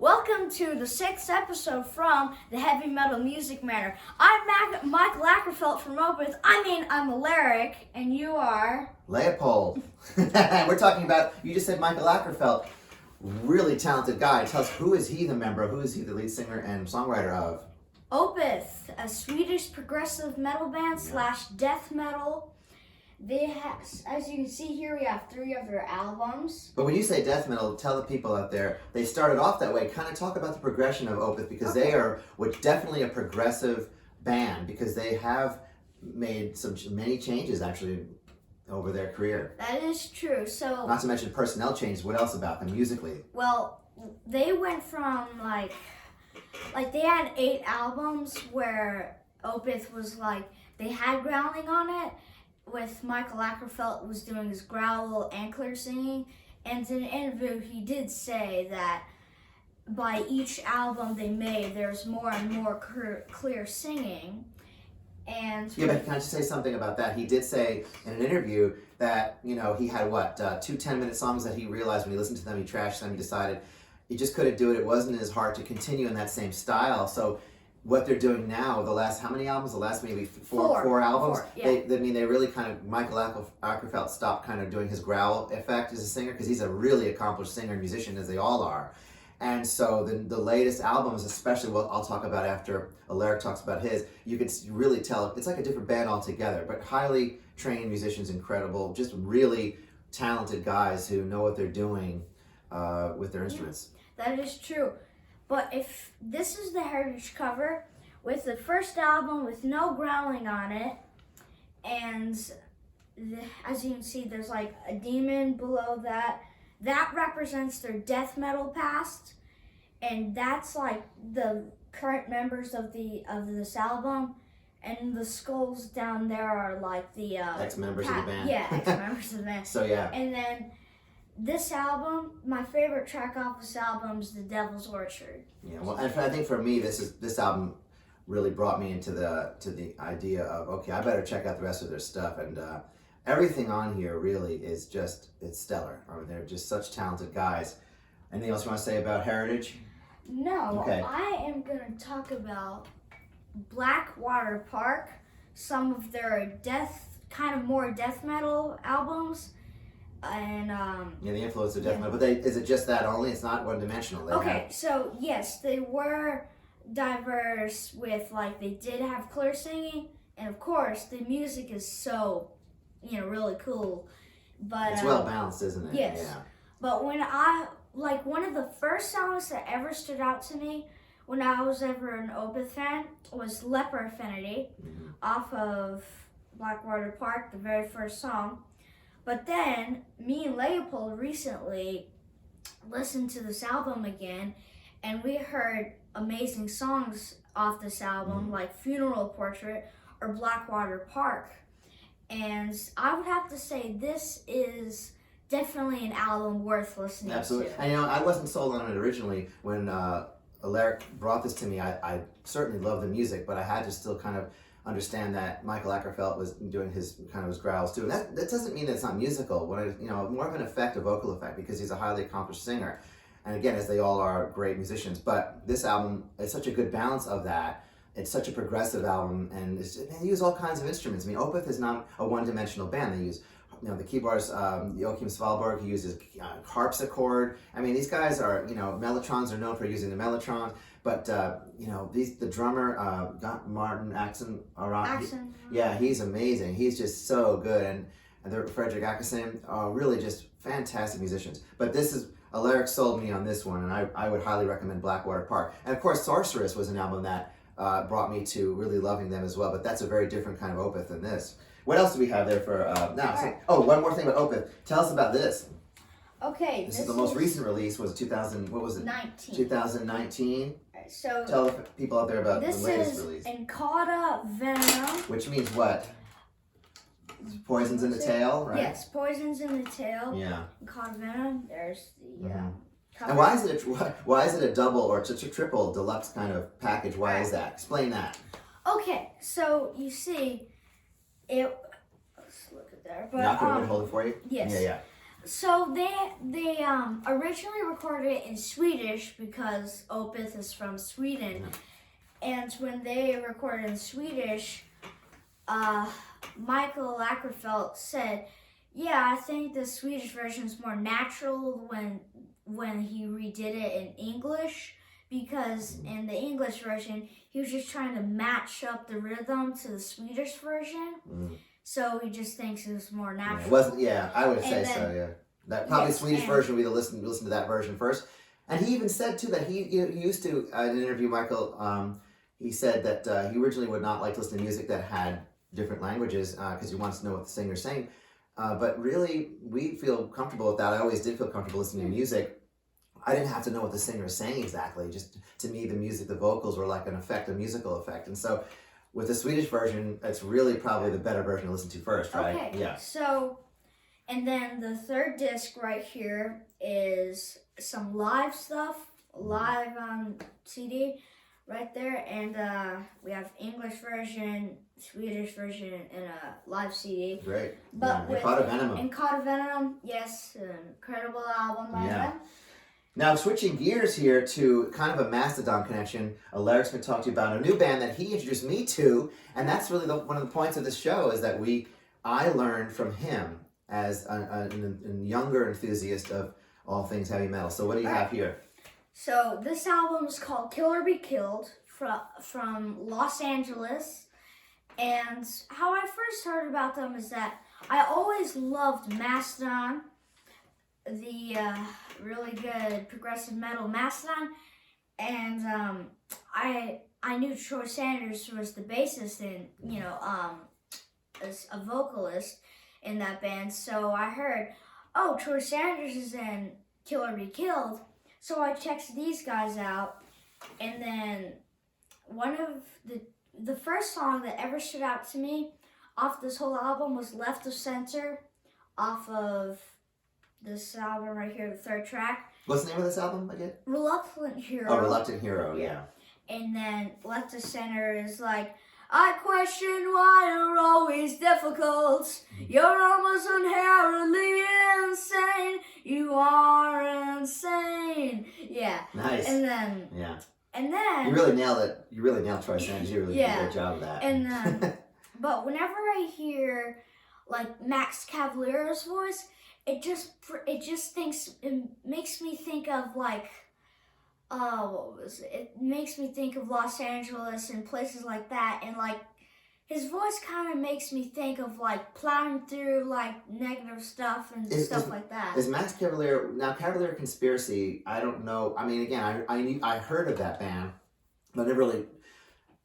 Welcome to the 6th episode from the Heavy Metal Music Matter. I'm Mike Lackerfelt from Opeth. I'm Alaric, and you are... Leopold. We're talking about, you just said Michael Lackerfelt, really talented guy. Tell us, who is he the member of? Who is he the lead singer and songwriter of? Opeth, a Swedish progressive metal band slash death metal. They have, as you can see here, we have 3 of their albums. But when you say death metal, tell the people out there, they started off that way. Kind of talk about the progression of Opeth, because they are definitely a progressive band, because they have made many changes actually over their career. That is true. So, not to mention personnel changes. What else about them musically? Well, they went from like they had 8 albums where Opeth was they had growling on it, with Michael Lackerfelt was doing his growl and clear singing. And in an interview, he did say that by each album they made, there's more and more clear singing. And yeah, but can I just say something about that? He did say in an interview that, he had 2 10-minute songs that he realized when he listened to them, he trashed them, he decided he just couldn't do it. It wasn't in his heart to continue in that same style. So what they're doing now, the last, how many albums? The last maybe four albums? 4, yeah. They really kind of, Michael Lackerfelt stopped kind of doing his growl effect as a singer, because he's a really accomplished singer and musician, as they all are. And so the latest albums, especially what I'll talk about after Alaric talks about his, you can really tell it's like a different band altogether, but highly trained musicians, incredible, just really talented guys who know what they're doing with their instruments. That is true. But if this is the Heritage cover with the first album with no growling on it, and as you can see, there's like a demon below that. That represents their death metal past, and that's like the current members of this album. And the skulls down there are like the ex-members of the band. Yeah, ex-members of the band. So yeah. And then this album, my favorite track off this album is The Devil's Orchard. Yeah, well, and I think for me, this album really brought me into the idea of, okay, I better check out the rest of their stuff, and everything on here really is just, it's stellar. I mean, they're just such talented guys. Anything else you want to say about Heritage? No, okay. I am going to talk about Blackwater Park, some of their more death metal albums. And the influence of death metal, but is it just that only? It's not one-dimensional. So yes, they were diverse with they did have clear singing, and of course the music is so really cool. But it's well balanced, isn't it? Yes. Yeah. But when one of the first songs that ever stood out to me when I was ever an Opeth fan was Leper Affinity, off of Blackwater Park, the very first song. But then, me and Leopold recently listened to this album again, and we heard amazing songs off this album, like Funeral Portrait or Blackwater Park. And I would have to say this is definitely an album worth listening to. Absolutely. And I wasn't sold on it originally. When Alaric brought this to me, I certainly love the music, but I had to still kind of understand that Michael Lackerfelt was doing his growls too. And that doesn't mean that it's not musical. More of an effect, a vocal effect, because he's a highly accomplished singer. And again, as they all are great musicians. But this album is such a good balance of that. It's such a progressive album, and they use all kinds of instruments. I mean, Opeth is not a one-dimensional band. They use the keyboardist Joachim Svalborg, he uses harpsichord. I mean, these guys are, mellotrons are known for using the mellotrons, but the drummer Martin Axon, yeah, he's amazing. He's just so good, and Frederick Ackerson are really just fantastic musicians. But Alaric sold me on this one, and I would highly recommend Blackwater Park. And of course, Sorceress was an album that brought me to really loving them as well. But that's a very different kind of Opeth than this. What else do we have there for now? Right. One more thing about Opeth. Tell us about this. Okay. This is the most recent release. Was 2000? What was it? 2019. So tell the people out there about the latest release. This is Incauda Venom. Which means what? Poisons in the tail, right? Yes, poisons in the tail. Yeah. Incauda Venom. There's the. And why is it a double or it's a triple deluxe kind of package? Why is that? Explain that. Okay, so you see, let's look at there. But not going to hold it for you. Yes. Yeah. So they originally recorded it in Swedish because Opeth is from Sweden, and when they recorded in Swedish, Michael Lagerfeld said, "Yeah, I think the Swedish version is more natural when he redid it in English, because in the English version he was just trying to match up the rhythm to the Swedish version." So he just thinks it was more natural. Yeah, it wasn't. Yeah, I would say then, so. Yeah, that probably yes, Swedish version. We listen to that version first. And he even said too that he used to in an interview, Michael. He said that he originally would not like to listen to music that had different languages because he wants to know what the singer's saying. But really, we feel comfortable with that. I always did feel comfortable listening to music. I didn't have to know what the singer is saying exactly. Just to me, the music, the vocals were like an effect, a musical effect. And so with the Swedish version, it's really probably the better version to listen to first, right? Okay. Yeah. So, and then the third disc right here is some live stuff, live on CD right there. And we have English version, Swedish version, and a live CD. Great. But with Caught a Venom. And Caught a Venom, yes, an incredible album by them. Now, switching gears here to kind of a Mastodon connection, Alaric's going to talk to you about a new band that he introduced me to, and that's really one of the points of this show is that I learned from him as a younger enthusiast of all things heavy metal. So what do you have here? So this album is called Kill or Be Killed from Los Angeles, and how I first heard about them is that I always loved Mastodon, the really good progressive metal Mastodon, and I knew Troy Sanders was the bassist and as a vocalist in that band. So I heard, oh, Troy Sanders is in Kill or Be Killed. So I checked these guys out, and then one of the first song that ever stood out to me off this whole album was Left of Center off of this album right here, the third track. What's the name of this album again? Reluctant Hero. Oh, Reluctant Hero, yeah. And then Left of Center is like, I question why you're always difficult. You're almost inherently insane. You are insane. Yeah. Nice. And then. Yeah. And then. You really nailed it. You really nailed Troy Sanders. You really did a great job of that. And then. But whenever I hear like Max Cavalera's voice, it makes me think of like. What was it? It makes me think of Los Angeles and places like that, and like his voice kind of makes me think of like plowing through like negative stuff and stuff like that. Is Max Cavalera now Cavalera Conspiracy? I don't know. I mean, again, I heard of that band, but I never really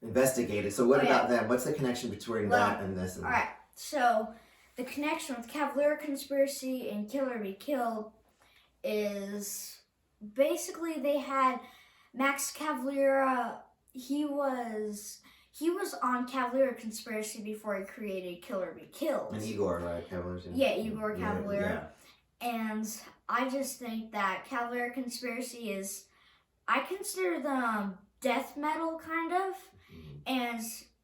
investigated. So what about them? What's the connection between that and this? All right. So the connection with Cavalera Conspiracy and Kill or Be Killed is. Basically, they had Max Cavalera. He was on Cavalera Conspiracy before he created Kill or Be Killed. And Igor, right? Cavalera. Yeah, Igor Cavalera. Yeah. And I just think that Cavalera Conspiracy is, I consider them death metal kind of, and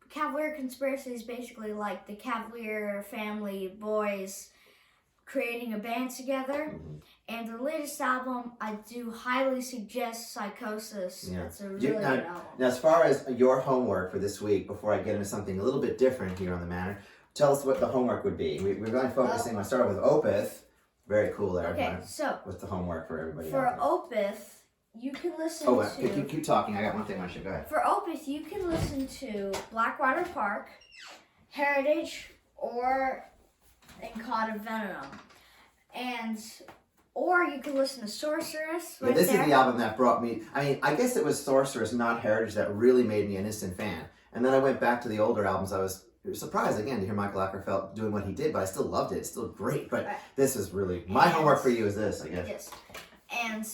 Cavalera Conspiracy is basically like the Cavalier family boys creating a band together. And the latest album, I do highly suggest Psychosis. Yeah. It's a really good album. Now, as far as your homework for this week, before I get into something a little bit different here on the Manor, tell us what the homework would be. We're going to focus on, I started with Opeth. Very cool there. Okay, so. What's the homework for everybody? For Opeth, you can listen to. Keep talking. I got one thing I should go ahead. For Opeth, you can listen to Blackwater Park, Heritage, and Caught a Venom. Or you can listen to Sorceress. Right, this is the album that brought me. I mean, I guess it was Sorceress, not Heritage, that really made me an instant fan. And then I went back to the older albums. I was surprised again to hear Michael Lagerfeld doing what he did, but I still loved it. It's still great. But this is really my homework for you. Is this? I guess. Yes, and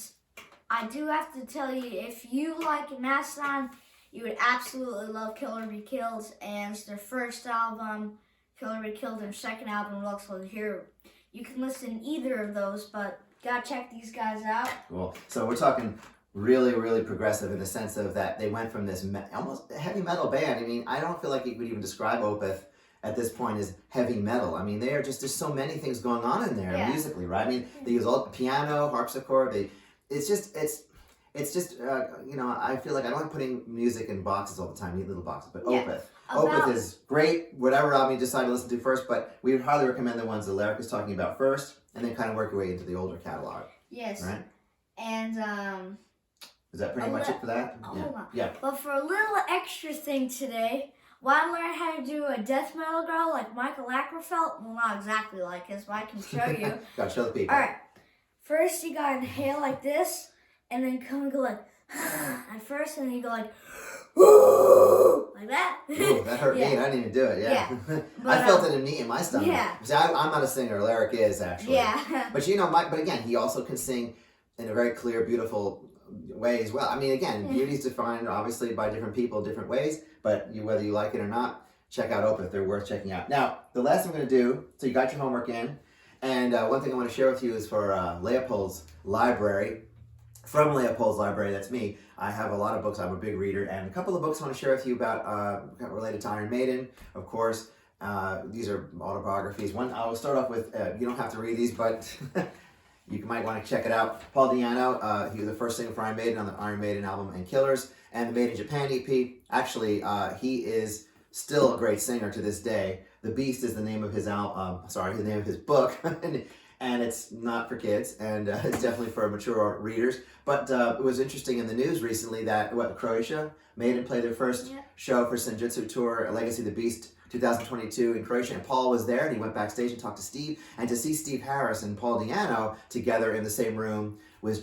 I do have to tell you, if you like Mastodon, you would absolutely love Kill or Be Killed, and their first album, Kill or Be Killed, and their second album, Leopold here. You can listen to either of those, but gotta check these guys out. Cool. So we're talking really, really progressive in the sense of that they went from this almost heavy metal band. I mean, I don't feel like you could even describe Opeth at this point is heavy metal. I mean, there's so many things going on in there musically, right? I mean, they use all piano, harpsichord. It's just I feel like I don't like putting music in boxes all the time, neat little boxes. But Opeth. Opeth is great, whatever album you decide to listen to first, but we would highly recommend the ones that Alaric is talking about first, and then kind of work your way into the older catalog. Yes. Right? And, is that pretty much it for that? Hold on. Yeah. But for a little extra thing today, want to learn how to do a death metal girl like Michael Ackerfeld? Well, not exactly like his, but I can show you. Gotta show the people. Alright. First, you gotta inhale like this, and then come and go like, at first, and then you go like, like that. Ooh, that hurt me. I didn't even do it. Yeah. But, I felt it in my stomach. Yeah. See, I'm not a singer. Alaric is actually. Yeah. But but again, he also can sing in a very clear, beautiful way as well. I mean, again, beauty is defined obviously by different people, different ways. But whether you like it or not, check out Opeth. They're worth checking out. Now, the last thing I'm going to do. So you got your homework in, and one thing I want to share with you is for Leopold's library. From Leopold's library, that's me. I have a lot of books. I'm a big reader, and a couple of books I want to share with you about related to Iron Maiden, of course. These are autobiographies. One, I'll start off with, you don't have to read these, but you might want to check it out. Paul Di'Anno, he was the first singer for Iron Maiden on the Iron Maiden album and Killers, and the Made in Japan EP. Actually, he is still a great singer to this day. The Beast is the name of his the name of his book. And it's not for kids, and it's definitely for mature readers. But it was interesting in the news recently that Croatia Maiden played their first show for Senjutsu Tour, Legacy of the Beast 2022 in Croatia, and Paul was there, and he went backstage and talked to Steve. And to see Steve Harris and Paul Di'Anno together in the same room was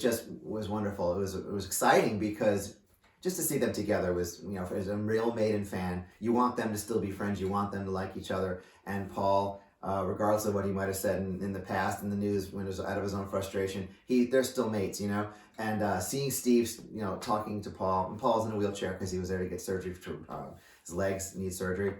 wonderful. It was exciting because just to see them together was, as a real Maiden fan, you want them to still be friends, you want them to like each other, and Paul. Regardless of what he might have said in the past in the news when it was out of his own frustration, they're still mates, And seeing Steve, talking to Paul, and Paul's in a wheelchair because he was there to get surgery for his legs need surgery.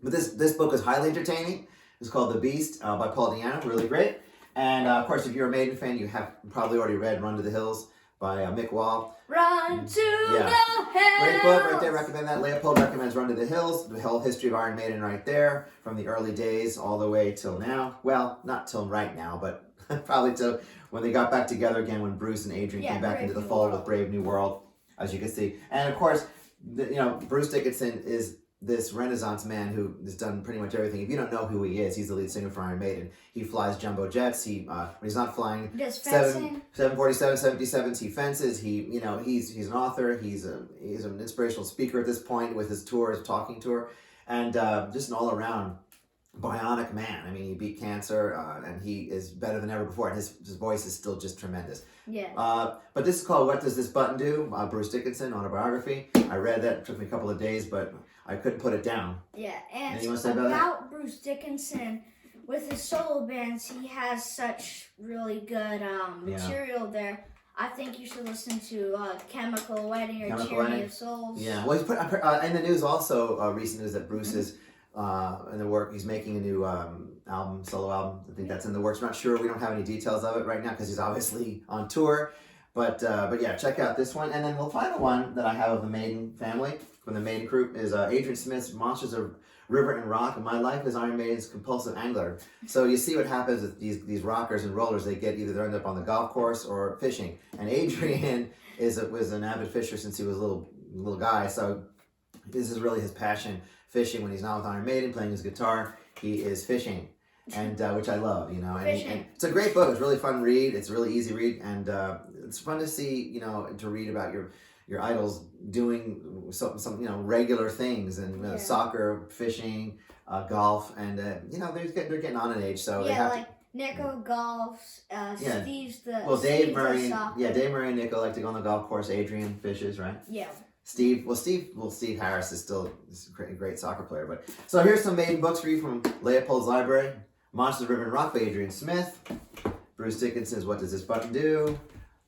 But this book is highly entertaining. It's called The Beast by Paul Di'Anno, really great. And of course, if you're a Maiden fan, you have probably already read Run to the Hills by Mick Wall. Run to the hills! Great book right there, recommend that. Leopold recommends Run to the Hills, the whole history of Iron Maiden right there, from the early days all the way till now. Well, not till right now, but probably till when they got back together again, when Bruce and Adrian came back into the fold with Brave New World, as you can see. And of course, Bruce Dickinson is this Renaissance man who has done pretty much everything. If you don't know who he is, he's the lead singer for Iron Maiden. He flies jumbo jets. When he's not flying 747, 757s, he fences. He's an author. He's an inspirational speaker at this point with his tour, his talking tour, and just an all around bionic man. I mean, he beat cancer, and he is better than ever before. And his voice is still just tremendous. Yeah. But this is called What Does This Button Do? Bruce Dickinson autobiography. I read that. It took me a couple of days, but I couldn't put it down. Yeah, and Anything you want to say about Bruce Dickinson, with his solo bands, he has such really good material there. I think you should listen to Chemical Wedding or Tyranny of Souls. Yeah, well, he's put in the news also. Recent news that Bruce is in the work. He's making a new solo album. I think that's in the works. I'm not sure. We don't have any details of it right now because he's obviously on tour. But yeah, check out this one. And then the final one that I have of the Maiden family, from the Maiden group, is Adrian Smith's Monsters of River and Rock, and My Life as Iron Maiden's Compulsive Angler. So you see what happens with these rockers and rollers. They either end up on the golf course or fishing. And Adrian was an avid fisher since he was a little guy. So this is really his passion, fishing. When he's not with Iron Maiden, playing his guitar, he is fishing. And which I love, And it's a great book. It's really fun to read. It's a really easy read, and it's fun to see, to read about your idols doing some regular things, and soccer, fishing, golf, and they're getting on in age, so they have like Nico golfs, Steve's Dave Murray and Nico like to go on the golf course. Adrian fishes, right? Yeah. Steve Harris is still a great soccer player, but so here's some Maiden books for you from Leopold's library. Monsters of River and Rock by Adrian Smith. Bruce Dickinson's What Does This Button Do?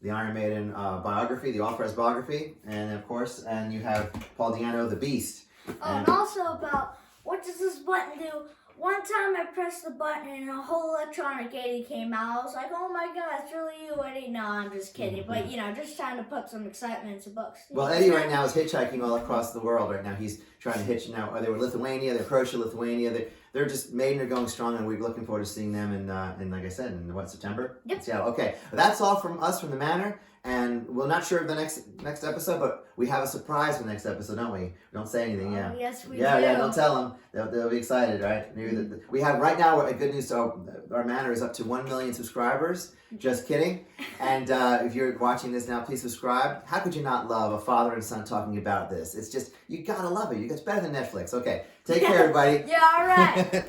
The Iron Maiden biography, the Opeth biography, and of course, and you have Paul Di'Anno, The Beast. And also about What Does This Button Do? One time I pressed the button and a whole electronic Eddie came out. I was like, oh my god, it's really you, Eddie. No, I'm just kidding. But, just trying to put some excitement into books. Well, Eddie right now is hitchhiking all across the world right now. He's trying to hitch now. They were Lithuania, they're Croatia, Lithuania. they're just made and they're going strong, and we're looking forward to seeing them in like I said, in what, September? Yep. Seattle. Okay, that's all from us from the Manor, and we're not sure of the next episode, but we have a surprise for the next episode, don't we? We don't say anything. Yeah. Yes, we do. Yeah, don't tell them. They'll be excited, right? Maybe we have right now. Good news. So our Manor is up to 1 million subscribers. Just kidding. And if you're watching this now, please subscribe. How could you not love a father and son talking about this? It's just, you gotta love it. It's better than Netflix. Okay, take care, everybody. Yeah, all right.